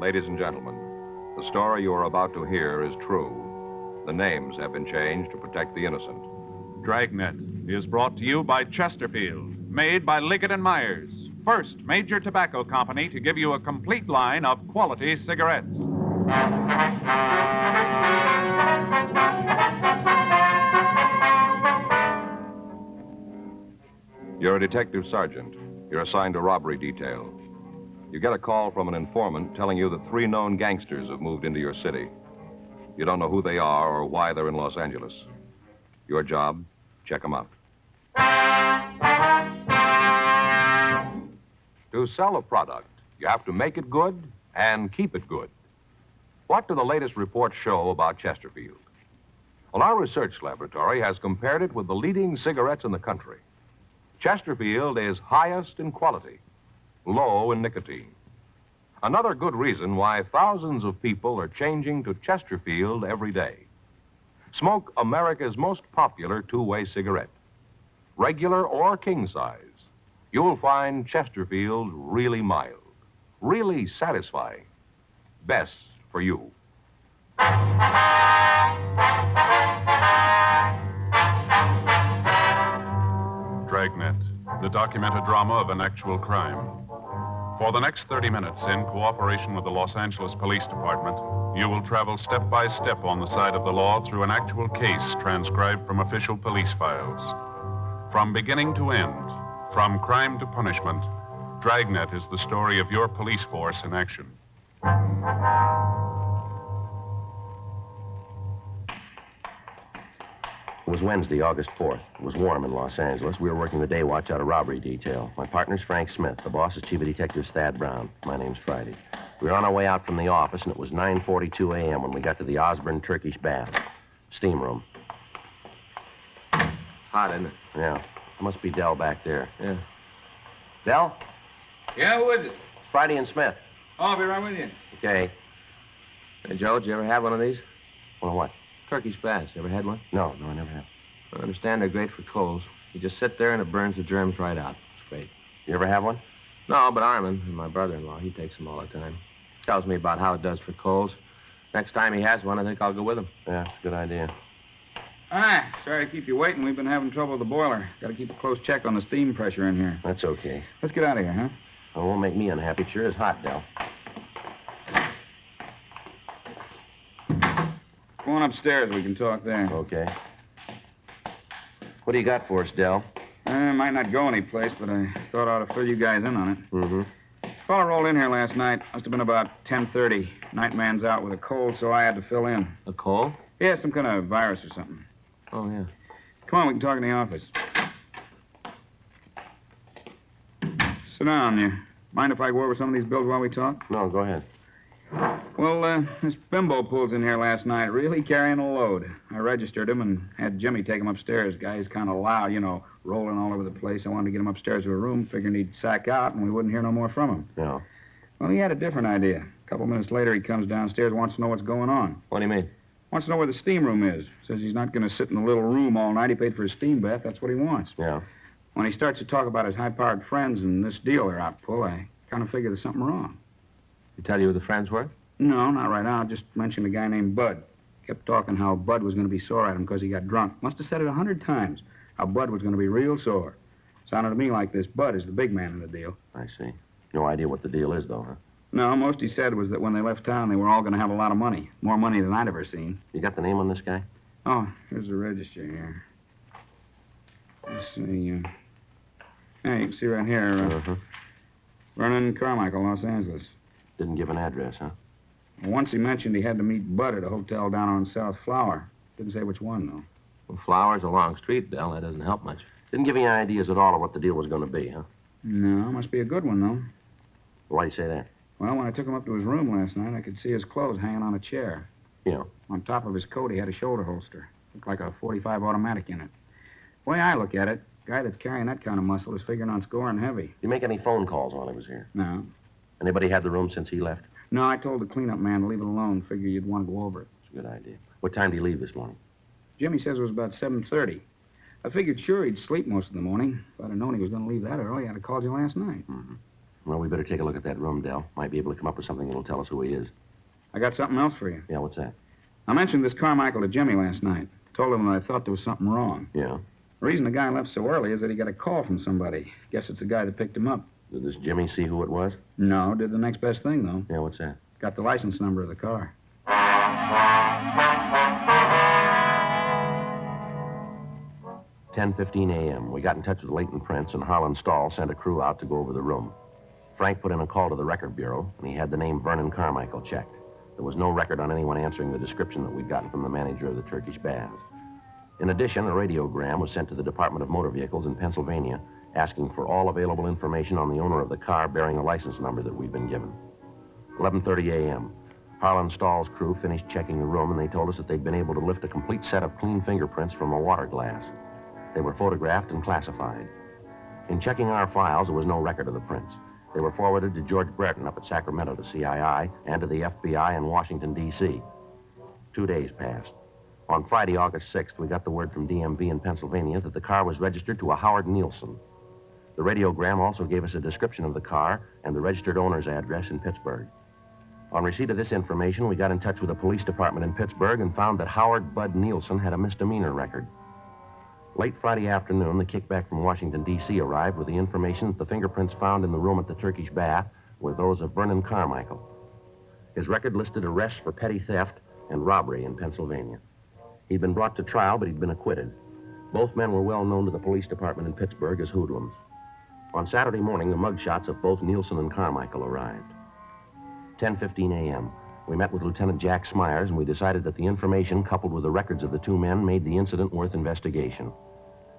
ladies and gentlemen, the story you are about to hear is true. The names have been changed to protect the innocent. Dragnet is brought to you by Chesterfield, made by Liggett & Myers, first major tobacco company to give you a complete line of quality cigarettes. You're a detective sergeant. You're assigned to robbery detail. You get a call from an informant telling you that 3 known gangsters have moved into your city. You don't know who they are or why they're in Los Angeles. Your job, check them out. To sell a product, you have to make it good and keep it good. What do the latest reports show about Chesterfield? Well, our research laboratory has compared it with the leading cigarettes in the country. Chesterfield is highest in quality, low in nicotine. Another good reason why thousands of people are changing to Chesterfield every day. Smoke America's most popular two-way cigarette. Regular or king size, you'll find Chesterfield really mild, really satisfying. Best for you. Dragnet, the documented drama of an actual crime. For the next 30 minutes, in cooperation with the Los Angeles Police Department, you will travel step by step on the side of the law through an actual case transcribed from official police files. From beginning to end, from crime to punishment, Dragnet is the story of your police force in action. It was Wednesday, August 4th. It was warm in Los Angeles. We were working the day watch out of robbery detail. My partner's Frank Smith. The boss is Chief of Detective Thad Brown. My name's Friday. We were on our way out from the office, and it was 9:42 a.m. when we got to the Osborne Turkish Bath. Steam room. Hot, isn't it? Yeah. Must be Dell back there. Yeah. Dell? Yeah, who is it? Friday and Smith. Oh, I'll be right with you. Okay. Hey, Joe, did you ever have one of these? One of what? Turkish baths. You ever had one? No, I never have. I understand they're great for colds. You just sit there and it burns the germs right out. It's great. You ever have one? No, but Armin, my brother-in-law, he takes them all the time. Tells me about how it does for colds. Next time he has one, I think I'll go with him. Yeah, it's a good idea. Hi. Sorry to keep you waiting. We've been having trouble with the boiler. Got to keep a close check on the steam pressure in here. That's okay. Let's get out of here, huh? It won't make me unhappy. It sure is hot, Dell. Go on upstairs. We can talk there. Okay. What do you got for us, Dell? Might not go anyplace, but I thought I ought to fill you guys in on it. Mm-hmm. Fellow rolled in here last night. Must have been about 10:30. Night man's out with a cold, so I had to fill in. A cold? Yeah, some kind of virus or something. Oh, yeah. Come on, we can talk in the office. Sit down. You mind if I go over some of these bills while we talk? No, go ahead. Well, this bimbo pulls in here last night, really carrying a load. I registered him and had Jimmy take him upstairs. Guy's kind of loud, rolling all over the place. I wanted to get him upstairs to a room, figuring he'd sack out and we wouldn't hear no more from him. Yeah. Well, he had a different idea. A couple minutes later, he comes downstairs, wants to know what's going on. What do you mean? Wants to know where the steam room is. Says he's not going to sit in the little room all night. He paid for a steam bath. That's what he wants. Yeah. When he starts to talk about his high-powered friends and this deal they're out to pull, I kind of figure there's something wrong. He tell you who the friends were? No, not right now. Just mentioned a guy named Bud. Kept talking how Bud was going to be sore at him because he got drunk. Must have said it 100 times, how Bud was going to be real sore. Sounded to me like this Bud is the big man in the deal. I see. No idea what the deal is, though, huh? No, most he said was that when they left town, they were all going to have a lot of money. More money than I'd ever seen. You got the name on this guy? Oh, here's the register here. Let's see. Yeah, you can see right here. Vernon Carmichael, Los Angeles. Didn't give an address, huh? Once he mentioned he had to meet Bud at a hotel down on South Flower. Didn't say which one, though. Well, Flower's a long street, Dell. That doesn't help much. Didn't give you any ideas at all of what the deal was going to be, huh? No, must be a good one, though. Why do you say that? Well, when I took him up to his room last night, I could see his clothes hanging on a chair. Yeah. On top of his coat, he had a shoulder holster. Looked like a .45 automatic in it. The way I look at it, a guy that's carrying that kind of muscle is figuring on scoring heavy. Did you make any phone calls while he was here? No. Anybody had the room since he left? No, I told the cleanup man to leave it alone. Figure you'd want to go over it. It's a good idea. What time did he leave this morning? Jimmy says it was about 7:30. I figured sure he'd sleep most of the morning. If I'd have known he was going to leave that early, I'd have called you last night. Mm-hmm. Well, we better take a look at that room, Del. Might be able to come up with something that'll tell us who he is. I got something else for you. Yeah, what's that? I mentioned this Carmichael to Jimmy last night. Told him that I thought there was something wrong. Yeah. The reason the guy left so early is that he got a call from somebody. Guess it's the guy that picked him up. Did this Jimmy see who it was? No, did the next best thing, though. Yeah, what's that? Got the license number of the car. 10:15 a.m. We got in touch with Leighton Prince, and Harlan Stahl sent a crew out to go over the room. Frank put in a call to the record bureau, and he had the name Vernon Carmichael checked. There was no record on anyone answering the description that we'd gotten from the manager of the Turkish Baths. In addition, a radiogram was sent to the Department of Motor Vehicles in Pennsylvania, asking for all available information on the owner of the car bearing the license number that we'd been given. 11:30 a.m. Harlan Stahl's crew finished checking the room, and they told us that they'd been able to lift a complete set of clean fingerprints from a water glass. They were photographed and classified. In checking our files, there was no record of the prints. They were forwarded to George Brereton up at Sacramento to CII and to the FBI in Washington, D.C. 2 days passed. On Friday, August 6th, we got the word from DMV in Pennsylvania that the car was registered to a Howard Nielsen. The radiogram also gave us a description of the car and the registered owner's address in Pittsburgh. On receipt of this information, we got in touch with the police department in Pittsburgh and found that Howard Bud Nielsen had a misdemeanor record. Late Friday afternoon, the kickback from Washington, D.C. arrived with the information that the fingerprints found in the room at the Turkish Bath were those of Vernon Carmichael. His record listed arrests for petty theft and robbery in Pennsylvania. He'd been brought to trial, but he'd been acquitted. Both men were well known to the police department in Pittsburgh as hoodlums. On Saturday morning, the mugshots of both Nielsen and Carmichael arrived. 10:15 a.m. We met with Lieutenant Jack Smyers, and we decided that the information, coupled with the records of the two men, made the incident worth investigation.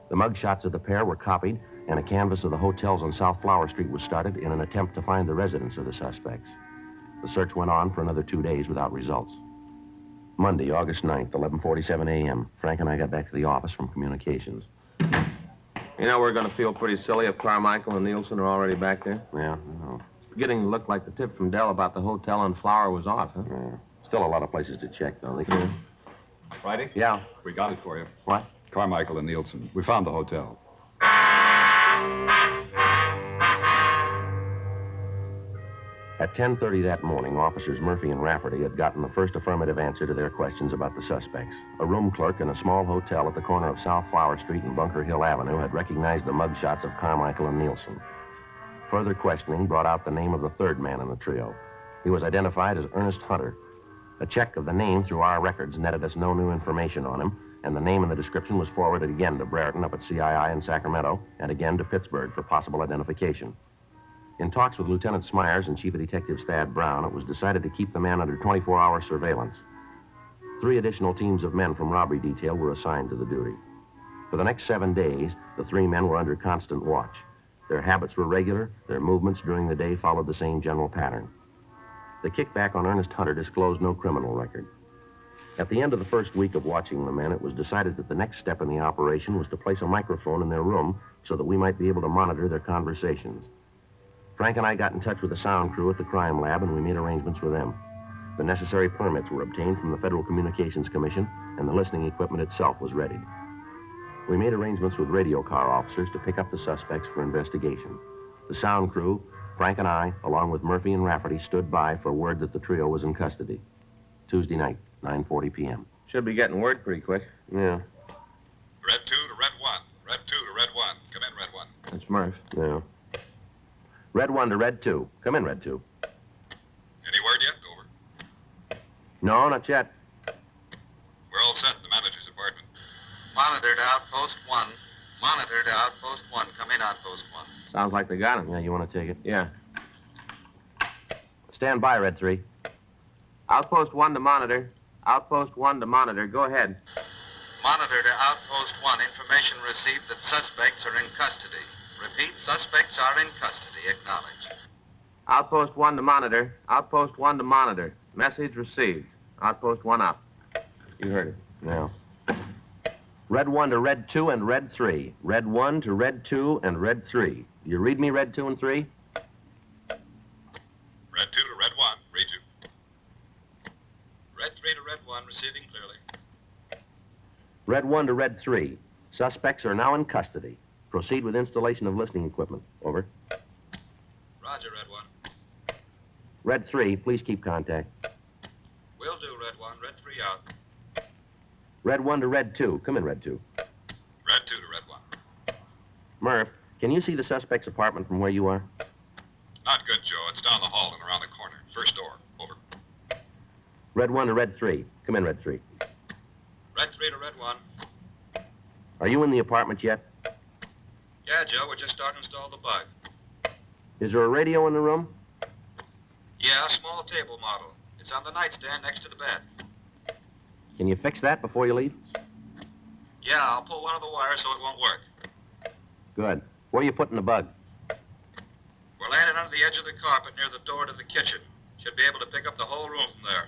The mugshots of the pair were copied, and a canvass of the hotels on South Flower Street was started in an attempt to find the residence of the suspects. The search went on for another 2 days without results. Monday, August 9th, 11:47 a.m. Frank and I got back to the office from communications. You know, we're going to feel pretty silly if Carmichael and Nielsen are already back there. Yeah, I know. It's beginning to look like the tip from Dell about the hotel on Flower was off, huh? Yeah. Still a lot of places to check, though. They can... Friday? Yeah. We got it for you. What? Carmichael and Nielsen. We found the hotel. At 10:30 that morning, officers Murphy and Rafferty had gotten the first affirmative answer to their questions about the suspects. A room clerk in a small hotel at the corner of South Flower Street and Bunker Hill Avenue had recognized the mugshots of Carmichael and Nielsen. Further questioning brought out the name of the third man in the trio. He was identified as Ernest Hunter. A check of the name through our records netted us no new information on him, and the name and the description was forwarded again to Brereton up at CII in Sacramento and again to Pittsburgh for possible identification. In talks with Lieutenant Smyers and Chief of Detectives Thad Brown, it was decided to keep the man under 24-hour surveillance. 3 additional teams of men from robbery detail were assigned to the duty. For the next 7 days, the 3 men were under constant watch. Their habits were regular, their movements during the day followed the same general pattern. The kickback on Ernest Hunter disclosed no criminal record. At the end of the first week of watching the men, it was decided that the next step in the operation was to place a microphone in their room so that we might be able to monitor their conversations. Frank and I got in touch with the sound crew at the crime lab, and we made arrangements with them. The necessary permits were obtained from the Federal Communications Commission, and the listening equipment itself was readied. We made arrangements with radio car officers to pick up the suspects for investigation. The sound crew, Frank and I, along with Murphy and Rafferty, stood by for word that the trio was in custody. Tuesday night, 9:40 p.m. Should be getting word pretty quick. Yeah, Red 2 to Red 1. Red 2 to Red 1. Come in, Red 1. That's Murph. yeah. Red 1 to Red 2. Come in, Red 2. Any word yet? Over. No, not yet. We're all set in the manager's apartment. Monitor to Outpost 1. Monitor to Outpost 1. Come in, Outpost 1. Sounds like they got him. Yeah, you want to take it? Yeah. Stand by, Red 3. Outpost 1 to monitor. Outpost 1 to monitor. Go ahead. Monitor to Outpost 1. Information received that suspects are in custody. Repeat, suspects are in custody. Acknowledge. Outpost 1 to monitor. Outpost 1 to monitor. Message received. Outpost 1 up. You heard it. Yeah. Red 1 to Red 2 and Red 3. Red 1 to Red 2 and Red 3. You read me, Red 2 and 3? Red 2 to Red 1. Read you. Red 3 to Red 1. Receiving clearly. Red 1 to Red 3. Suspects are now in custody. Proceed with installation of listening equipment. Over. Roger. Roger, Red 1. Red 3, please keep contact. Will do, Red 1. Red 3 out. Red 1 to Red 2. Come in, Red 2. Red 2 to Red 1. Murph, can you see the suspect's apartment from where you are? Not good, Joe. It's down the hall and around the corner. First door. Over. Red 1 to Red 3. Come in, Red 3. Red 3 to Red 1. Are you in the apartment yet? Yeah, Joe, we're just starting to install the bug. Is there a radio in the room? Yeah, small table model. It's on the nightstand next to the bed. Can you fix that before you leave? Yeah, I'll pull one of the wires so it won't work. Good. Where are you putting the bug? We're laying it under the edge of the carpet near the door to the kitchen. Should be able to pick up the whole room from there.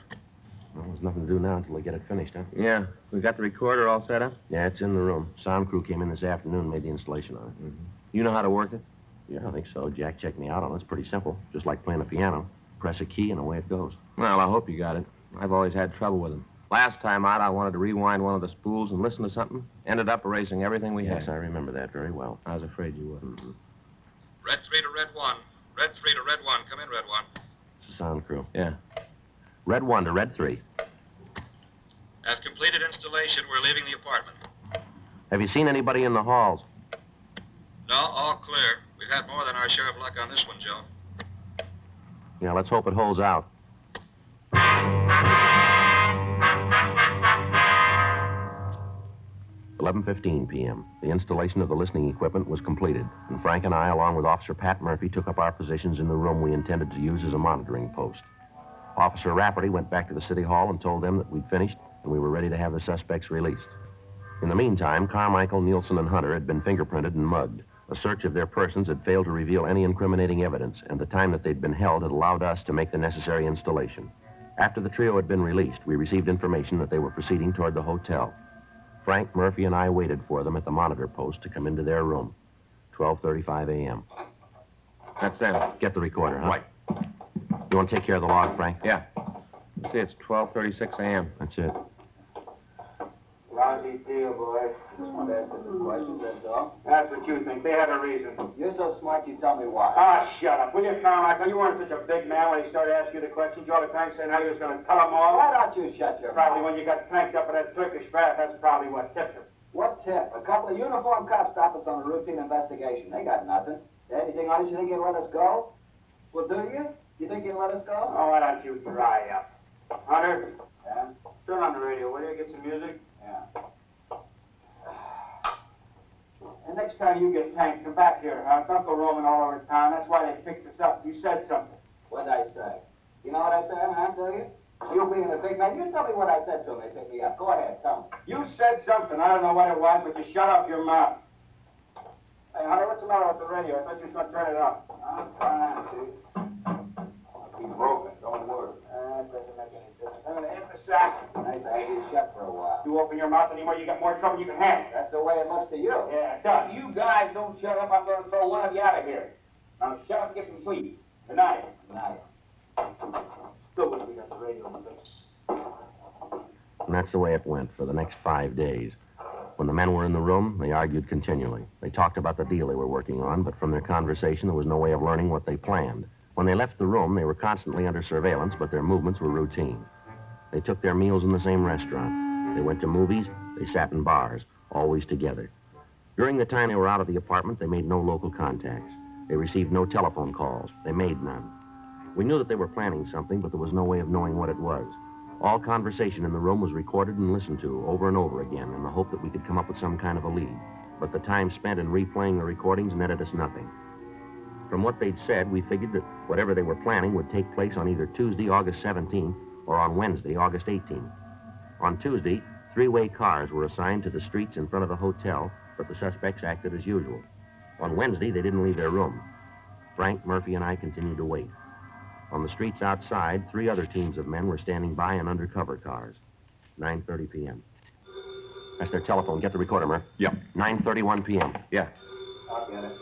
Well, there's nothing to do now until we get it finished, huh? Yeah. We got the recorder all set up? Yeah, it's in the room. Sound crew came in this afternoon and made the installation on it. Mm-hmm. You know how to work it? Yeah, I think so. Jack checked me out on it. It's pretty simple. Just like playing a piano. Press a key and away it goes. Well, I hope you got it. I've always had trouble with them. Last time out, I wanted to rewind one of the spools and listen to something. Ended up erasing everything we had. Yes, I remember that very well. I was afraid you would. Mm-hmm. Red 3 to Red 1. Red 3 to Red 1. Come in, Red 1. It's the sound crew. Yeah. Red 1 to Red 3. Have completed installation. We're leaving the apartment. Have you seen anybody in the halls? No, all clear. We've had more than our share of luck on this one, Joe. Yeah, let's hope it holds out. 11:15 p.m. The installation of the listening equipment was completed, and Frank and I, along with Officer Pat Murphy, took up our positions in the room we intended to use as a monitoring post. Officer Rafferty went back to the city hall and told them that we'd finished and we were ready to have the suspects released. In the meantime, Carmichael, Nielsen, and Hunter had been fingerprinted and mugged. A search of their persons had failed to reveal any incriminating evidence, and the time that they'd been held had allowed us to make the necessary installation. After the trio had been released, we received information that they were proceeding toward the hotel. Frank, Murphy, and I waited for them at the monitor post to come into their room. 12:35 a.m. That's them. Get the recorder, huh? Right. You want to take care of the log, Frank? Yeah. See, it's 12:36 a.m. That's it. Lousy deal, boy. Just wanted to ask you some questions, that's all. That's what you think. They had a reason. You're so smart, you tell me why. Ah, shut up. Will you, Carmichael? You weren't such a big man when he started asking you the questions all the time, saying how he was going to tell them all. Why don't you shut your Probably mouth? when you got tanked up in that Turkish bath, that's probably what tipped him. What tip? A couple of uniformed cops stop us on a routine investigation. They got nothing. Anything on us, you think you'll let us go? Well, do you? You think you'll let us go? Oh, why don't you dry up? Hunter, Yeah? turn on the radio, will you? Get some music. Yeah. And next time you get tanked, come back here, huh? Don't go roaming all over town. That's why they picked us up. You said something. What'd I say? You know what I said, huh? Do you? You being a big man, you tell me what I said to him. They picked me up. Go ahead, tell me. You said something. I don't know what it was, but you shut up your mouth. Hey, Hunter, what's the matter with the radio? I thought you was going to turn it up. I'm trying to. He's broken. Don't worry. That doesn't make any difference. I'm going to hit the sack. Nice to have you shut for a while. You open your mouth anymore, you got more trouble you can handle. That's the way it looks to you. Yeah, it does. You guys don't shut up, I'm going to throw one of you out of here. Now shut up and get some sleep. Good night. Nice. Stupid we got the radio fixed. And that's the way it went for the next 5 days. When the men were in the room, they argued continually. They talked about the deal they were working on, but from their conversation, there was no way of learning what they planned. When they left the room, they were constantly under surveillance, but their movements were routine. They took their meals in the same restaurant. They went to movies. They sat in bars, always together. During the time they were out of the apartment, they made no local contacts. They received no telephone calls. They made none. We knew that they were planning something, but there was no way of knowing what it was. All conversation in the room was recorded and listened to over and over again in the hope that we could come up with some kind of a lead. But the time spent in replaying the recordings netted us nothing. From what they'd said, we figured that whatever they were planning would take place on either Tuesday, August 17th, or on Wednesday, August 18th. On Tuesday, three-way cars were assigned to the streets in front of the hotel, but the suspects acted as usual. On Wednesday, they didn't leave their room. Frank, Murphy, and I continued to wait. On the streets outside, 3 other teams of men were standing by in undercover cars. 9:30 p.m. That's their telephone. Get the recorder, Murph. Yeah. 9:31 p.m. Yeah. I'll get it.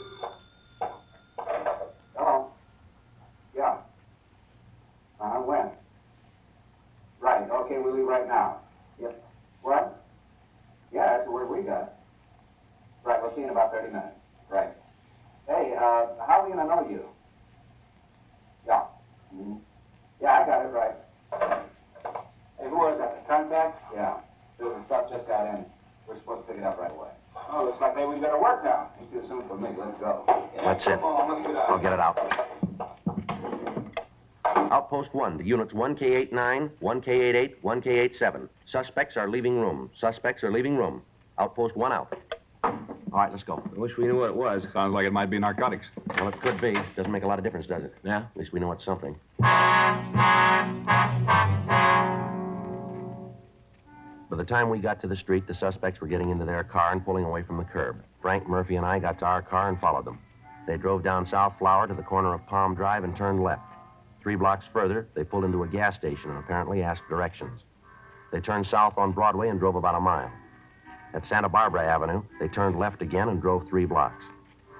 Hello? Yeah. When? Right, okay, we'll leave right now. Yep. What? Yeah, that's the word we got. Right, we'll see you in about 30 minutes. Right. Hey, how are we going to know you? Mm-hmm. Yeah, I got it right. Hey, who was that? The contact? Yeah. The stuff just got in. We're supposed to pick it up right away. Oh, looks like maybe we gotta work now. It's too soon for me. Let's go. That's it. Come on, let's get out. I'll get it out. Outpost 1 to units 1K89, 1K88, 1K87. Suspects are leaving room. Suspects are leaving room. Outpost 1 out. All right, let's go. I wish we knew what it was. Sounds like it might be narcotics. Well, it could be. Doesn't make a lot of difference, does it? Yeah? At least we know it's something. By the time we got to the street, the suspects were getting into their car and pulling away from the curb. Frank, Murphy, and I got to our car and followed them. They drove down South Flower to the corner of Palm Drive and turned left. 3 blocks further, they pulled into a gas station and apparently asked directions. They turned south on Broadway and drove about a mile. At Santa Barbara Avenue, they turned left again and drove 3 blocks.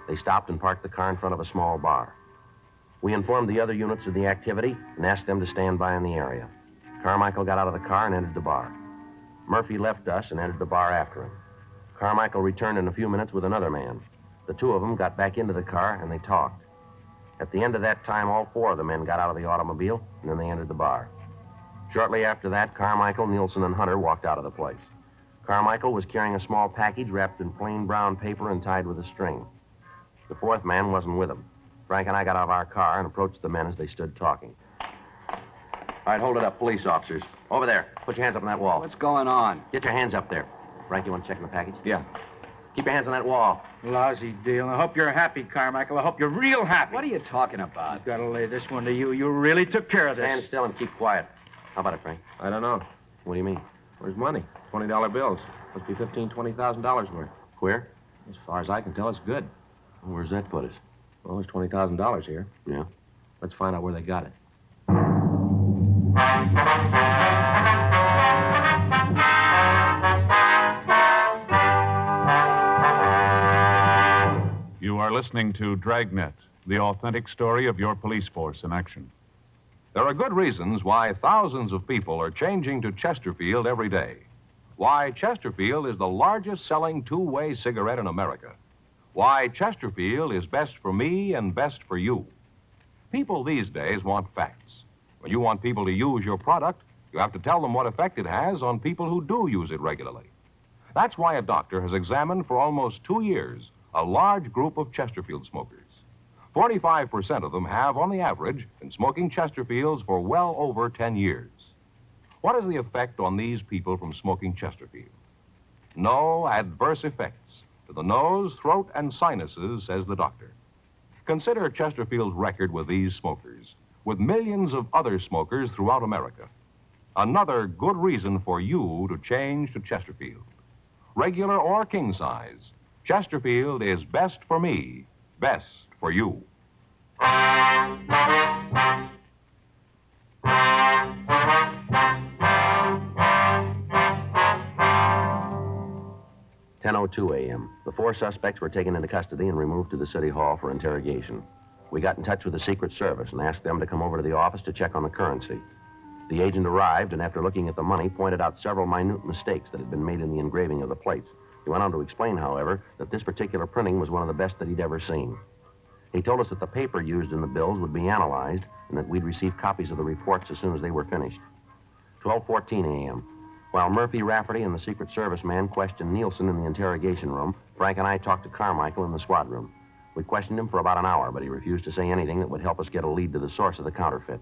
They stopped and parked the car in front of a small bar. We informed the other units of the activity and asked them to stand by in the area. Carmichael got out of the car and entered the bar. Murphy left us and entered the bar after him. Carmichael returned in a few minutes with another man. The 2 of them got back into the car and they talked. At the end of that time, all 4 of the men got out of the automobile and then they entered the bar. Shortly after that, Carmichael, Nielsen, and Hunter walked out of the place. Carmichael was carrying a small package wrapped in plain brown paper and tied with a string. The 4th man wasn't with him. Frank and I got out of our car and approached the men as they stood talking. All right, hold it up, police officers. Over there. Put your hands up on that wall. What's going on? Get your hands up there. Frank, you want to check in the package? Yeah. Keep your hands on that wall. Lousy deal. I hope you're happy, Carmichael. I hope you're real happy. What are you talking about? I've got to lay this one to you. You really took care of this. Stand still and keep quiet. How about it, Frank? I don't know. What do you mean? Where's money? $20 bills. Must be $15,000-$20,000 worth. Queer? As far as I can tell, it's good. Where's that put us? Well, there's $20,000 here. Yeah? Let's find out where they got it. You are listening to Dragnet, the authentic story of your police force in action. There are good reasons why thousands of people are changing to Chesterfield every day. Why Chesterfield is the largest selling two-way cigarette in America. Why Chesterfield is best for me and best for you. People these days want facts. When you want people to use your product, you have to tell them what effect it has on people who do use it regularly. That's why a doctor has examined for almost 2 years a large group of Chesterfield smokers. 45% of them have, on the average, been smoking Chesterfields for well over 10 years. What is the effect on these people from smoking Chesterfield? No adverse effects to the nose, throat, and sinuses, says the doctor. Consider Chesterfield's record with these smokers, with millions of other smokers throughout America. Another good reason for you to change to Chesterfield. Regular or king size, Chesterfield is best for me, best for you. 10:02 a.m. The 4 suspects were taken into custody and removed to the city hall for interrogation. We got in touch with the Secret Service and asked them to come over to the office to check on the currency. The agent arrived and after looking at the money, pointed out several minute mistakes that had been made in the engraving of the plates. He went on to explain, however, that this particular printing was one of the best that he'd ever seen. He told us that the paper used in the bills would be analyzed and that we'd receive copies of the reports as soon as they were finished. 12:14 a.m. While Murphy, Rafferty, and the Secret Service man questioned Nielsen in the interrogation room, Frank and I talked to Carmichael in the squad room. We questioned him for about an hour, but he refused to say anything that would help us get a lead to the source of the counterfeit.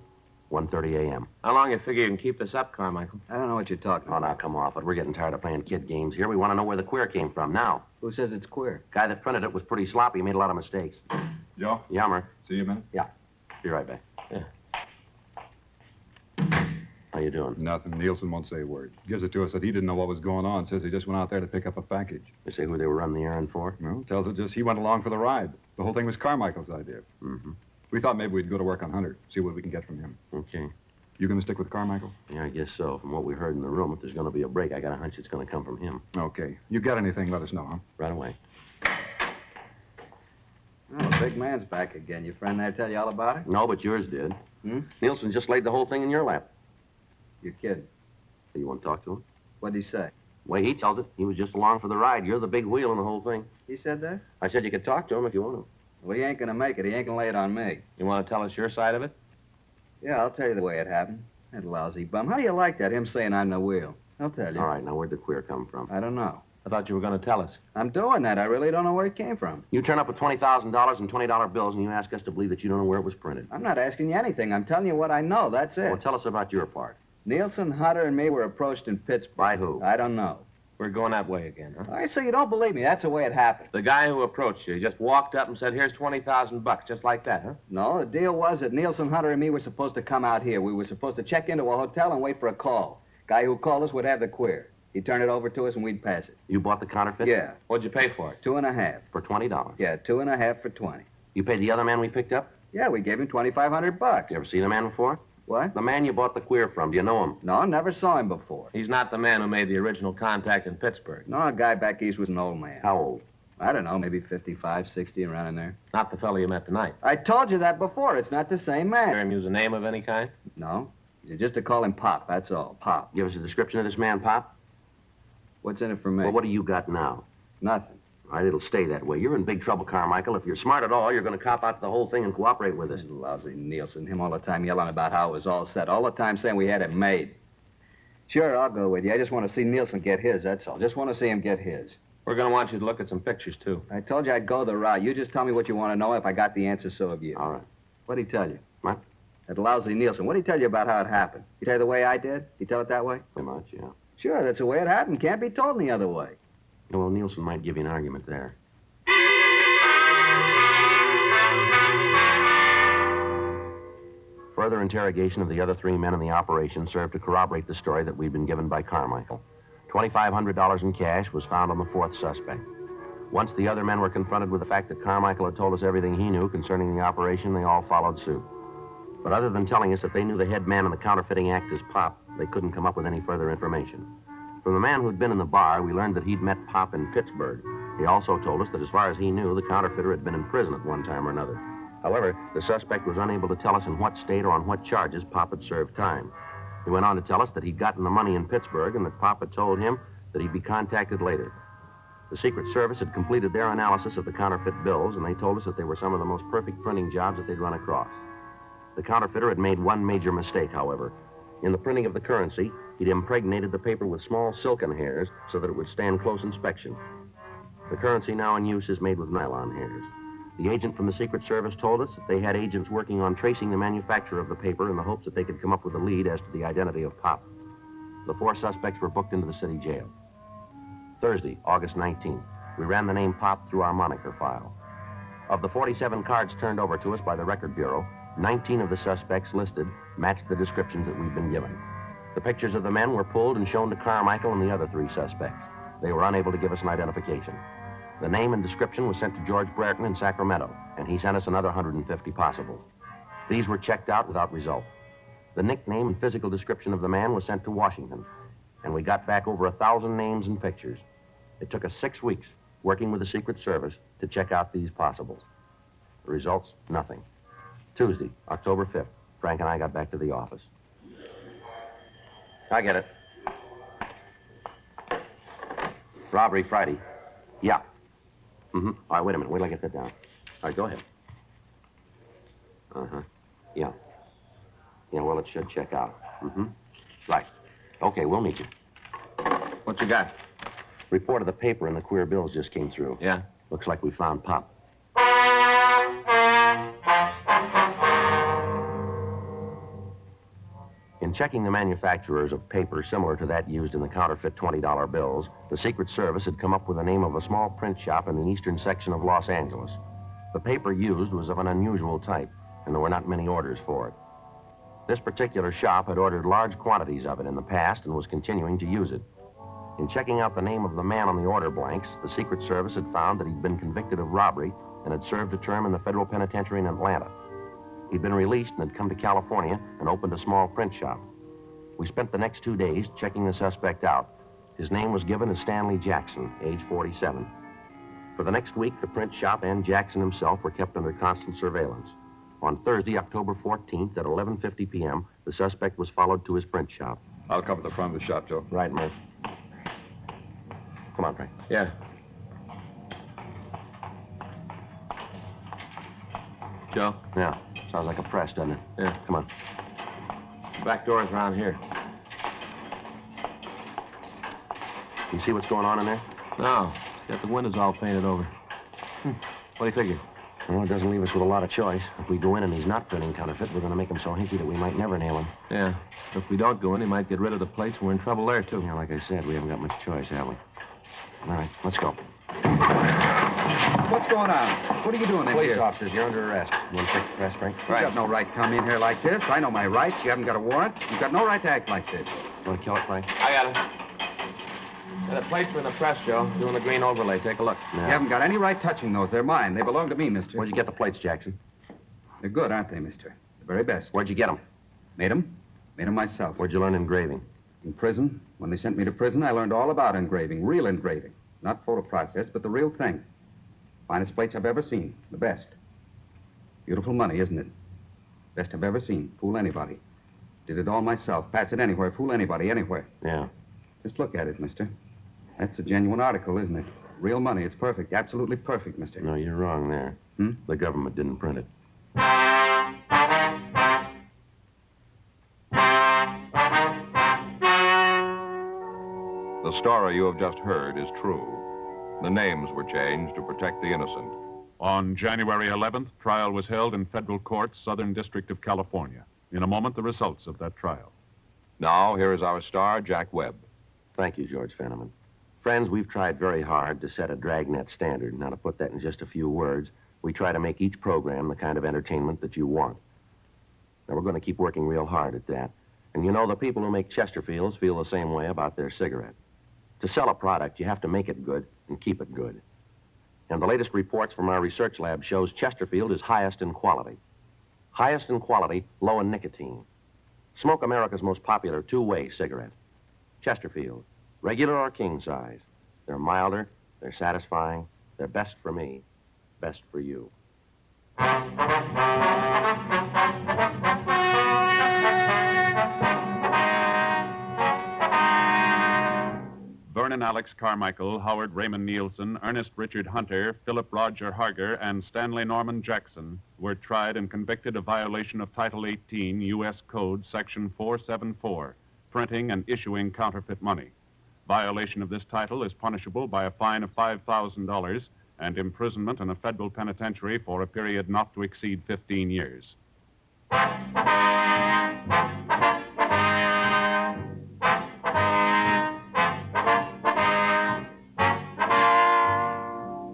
1:30 a.m. How long you figure you can keep this up, Carmichael? I don't know what you're talking Oh, about. now, come off it. We're getting tired of playing kid games here. We want to know where the queer came from now. Who says it's queer? Guy that printed it was pretty sloppy. He made a lot of mistakes. Joe? Yummer. See you a minute? Be right back. Yeah. How you doing? Nothing. Nielsen won't say a word. Gives it to us that he didn't know what was going on. Says he just went out there to pick up a package. They say who they were running the errand for? Well, tells us just he went along for the ride. The whole thing was Carmichael's idea. Mm-hmm. We thought maybe we'd go to work on Hunter, see what we can get from him. Okay. You gonna stick with Carmichael? Yeah, I guess so. From what we heard in the room, if there's going to be a break, I got a hunch it's going to come from him. Okay. You got anything, let us know, huh? Right away. Oh, the big man's back again. Your friend there tell you all about it? No, but yours did. Hmm? Nielsen just laid the whole thing in your lap. You're kidding. So you want to talk to him? What'd he say? The way he tells it, he was just along for the ride. You're the big wheel in the whole thing. He said that? I said you could talk to him if you want to. Well, he ain't gonna make it. He ain't gonna lay it on me. You want to tell us your side of it? Yeah, I'll tell you the way it happened. That lousy bum. How do you like that, him saying I'm the wheel? I'll tell you. All right, now where'd the queer come from? I don't know. I thought you were going to tell us. I'm doing that. I really don't know where it came from. You turn up with $20,000 in $20 bills, and you ask us to believe that you don't know where it was printed. I'm not asking you anything. I'm telling you what I know. That's it. Well, tell us about your part. Nielsen, Hunter, and me were approached in Pittsburgh. By who? I don't know. We're going that way again, huh? All right, so you don't believe me. That's the way it happened. The guy who approached you just walked up and said, here's $20,000, just like that, huh? No, the deal was that Nielsen, Hunter, and me were supposed to come out here. We were supposed to check into a hotel and wait for a call. Guy who called us would have the queer. He'd turn it over to us and we'd pass it. You bought the counterfeit? Yeah. What'd you pay for it? 2.5. For $20? Yeah, 2.5 for 20. You paid the other man we picked up? Yeah, we gave him $2,500. You ever seen the man before? What? The man you bought the queer from. Do you know him? No, never saw him before. He's not the man who made the original contact in Pittsburgh. No, a guy back east was an old man. How old? I don't know, maybe 55, 60, around in there. Not the fellow you met tonight. I told you that before. It's not the same Hear man. him use a name of any kind? No. Just to call him Pop, that's all. Pop. Give us a description of this man, Pop. What's in it for me? Well, what do you got now? Nothing. All right, it'll stay that way. You're in big trouble, Carmichael. If you're smart at all, you're going to cop out the whole thing and cooperate with us. This lousy Nielsen, him all the time yelling about how it was all set. All the time saying we had it made. Sure, I'll go with you. I just want to see Nielsen get his, that's all. Just want to see him get his. We're going to want you to look at some pictures, too. I told you I'd go the route. You just tell me what you want to know. If I got the answer, so have you. All right. What'd he tell you? What? That lousy Nielsen. What'd he tell you about how it happened? He tell you the way I did? He tell it that way? Pretty much, yeah. Sure, that's the way it happened. Can't be told any other way. Well, Nielsen might give you an argument there. Further interrogation of the other three men in the operation served to corroborate the story that we'd been given by Carmichael. $2,500 in cash was found on the fourth suspect. Once the other men were confronted with the fact that Carmichael had told us everything he knew concerning the operation, they all followed suit. But other than telling us that they knew the head man in the counterfeiting act as Pop, they couldn't come up with any further information. From the man who'd been in the bar, we learned that he'd met Pop in Pittsburgh. He also told us that as far as he knew, the counterfeiter had been in prison at one time or another. However, the suspect was unable to tell us in what state or on what charges Pop had served time. He went on to tell us that he'd gotten the money in Pittsburgh and that Pop had told him that he'd be contacted later. The Secret Service had completed their analysis of the counterfeit bills, and they told us that they were some of the most perfect printing jobs that they'd run across. The counterfeiter had made one major mistake, however. In the printing of the currency, he'd impregnated the paper with small silken hairs so that it would stand close inspection. The currency now in use is made with nylon hairs. The agent from the Secret Service told us that they had agents working on tracing the manufacturer of the paper in the hopes that they could come up with a lead as to the identity of Pop. The four suspects were booked into the city jail. Thursday, August 19th, we ran the name Pop through our moniker file. Of the 47 cards turned over to us by the Record Bureau, 19 of the suspects listed matched the descriptions that we'd been given. The pictures of the men were pulled and shown to Carmichael and the other three suspects. They were unable to give us an identification. The name and description was sent to George Brereton in Sacramento, and he sent us another 150 possibles. These were checked out without result. The nickname and physical description of the man was sent to Washington, and we got back over 1,000 names and pictures. It took us 6 weeks, working with the Secret Service, to check out these possibles. The results, nothing. Tuesday, October 5th, Frank and I got back to the office. I get it. Robbery Friday. Yeah. Mm-hmm. All right, wait a minute. Wait till I get that down. All right, go ahead. Uh-huh. Yeah. Yeah, well, it should check out. Mm-hmm. Right. Okay, we'll meet you. What you got? Report of the paper and the queer bills just came through. Yeah? Looks like we found Pop. In checking the manufacturers of paper similar to that used in the counterfeit $20 bills, the Secret Service had come up with the name of a small print shop in the eastern section of Los Angeles. The paper used was of an unusual type, and there were not many orders for it. This particular shop had ordered large quantities of it in the past and was continuing to use it. In checking out the name of the man on the order blanks, the Secret Service had found that he'd been convicted of robbery and had served a term in the federal penitentiary in Atlanta. He'd been released and had come to California and opened a small print shop. We spent the next 2 days checking the suspect out. His name was given as Stanley Jackson, age 47. For the next week, the print shop and Jackson himself were kept under constant surveillance. On Thursday, October 14th at 11:50 p.m., the suspect was followed to his print shop. I'll cover the front of the shop, Joe. Right, Murph. Come on, Frank. Yeah. Joe? Yeah. Sounds like a press, doesn't it? Yeah. Come on. Back door's around here. You see what's going on in there? No. Got the windows all painted over. What do you figure? Well, it doesn't leave us with a lot of choice. If we go in and he's not printing counterfeit, we're going to make him so hinky that we might never nail him. Yeah. If we don't go in, he might get rid of the plates, and we're in trouble there, too. Yeah, like I said, we haven't got much choice, have we? All right, let's go. What's going on? What are you doing in Police here? officers, you're under arrest. You want to check the press, Frank? You've got no right to come in here like this. I know my rights. You haven't got a warrant. You've got no right to act like this. You want to kill it, Frank? I got it. Yeah, the plates are in the press, Joe. Doing the green overlay. Take a look. You haven't got any right touching those. They're mine. They belong to me, mister. Where'd you get the plates, Jackson? They're good, aren't they, mister? The very best. Where'd you get them? Made them? Made them myself. Where'd you learn engraving? In prison. When they sent me to prison, I learned all about engraving. Real engraving. Not photo process, but the real thing. Finest plates I've ever seen. The best. Beautiful money, isn't it? Best I've ever seen. Fool anybody. Did it all myself. Pass it anywhere. Fool anybody, anywhere. Yeah. Just look at it, mister. That's a genuine article, isn't it? Real money. It's perfect. Absolutely perfect, mister. No, you're wrong there. The government didn't print it. The story you have just heard is true. The names were changed to protect the innocent. On January 11th, trial was held in federal court, Southern District of California. In a moment, the results of that trial. Now, here is our star, Jack Webb. Thank you, George Fenneman. Friends, we've tried very hard to set a Dragnet standard. Now, to put that in just a few words, we try to make each program the kind of entertainment that you want. Now, we're going to keep working real hard at that. And you know, the people who make Chesterfields feel the same way about their cigarette. To sell a product, you have to make it good and keep it good. And the latest reports from our research lab shows Chesterfield is highest in quality. Highest in quality, low in nicotine. Smoke America's most popular two-way cigarette. Chesterfield, regular or king size. They're milder, they're satisfying, they're best for me, best for you. Vernon Alex Carmichael, Howard Raymond Nielsen, Ernest Richard Hunter, Philip Roger Harger, and Stanley Norman Jackson were tried and convicted of violation of Title 18 U.S. Code, Section 474, printing and issuing counterfeit money. Violation of this title is punishable by a fine of $5,000 and imprisonment in a federal penitentiary for a period not to exceed 15 years.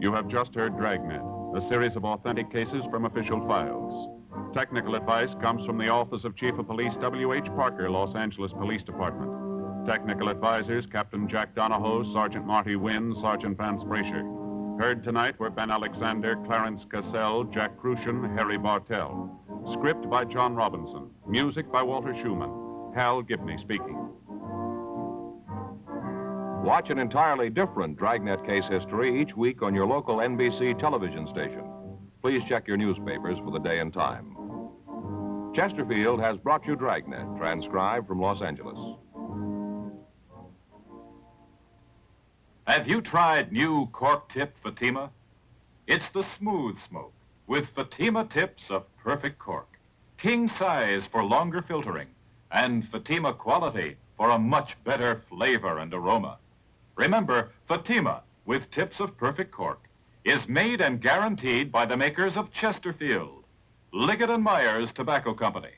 You have just heard Dragnet, a series of authentic cases from official files. Technical advice comes from the Office of Chief of Police W.H. Parker, Los Angeles Police Department. Technical advisors, Captain Jack Donahoe, Sergeant Marty Wynn, Sergeant Vance Brasher. Heard tonight were Ben Alexander, Clarence Cassell, Jack Crucian, Harry Bartell. Script by John Robinson. Music by Walter Schumann. Hal Gibney speaking. Watch an entirely different Dragnet case history each week on your local NBC television station. Please check your newspapers for the day and time. Chesterfield has brought you Dragnet, transcribed from Los Angeles. Have you tried new cork tip Fatima? It's the smooth smoke with Fatima tips of perfect cork. King size for longer filtering and Fatima quality for a much better flavor and aroma. Remember, Fatima with tips of perfect cork is made and guaranteed by the makers of Chesterfield, Liggett & Myers Tobacco Company.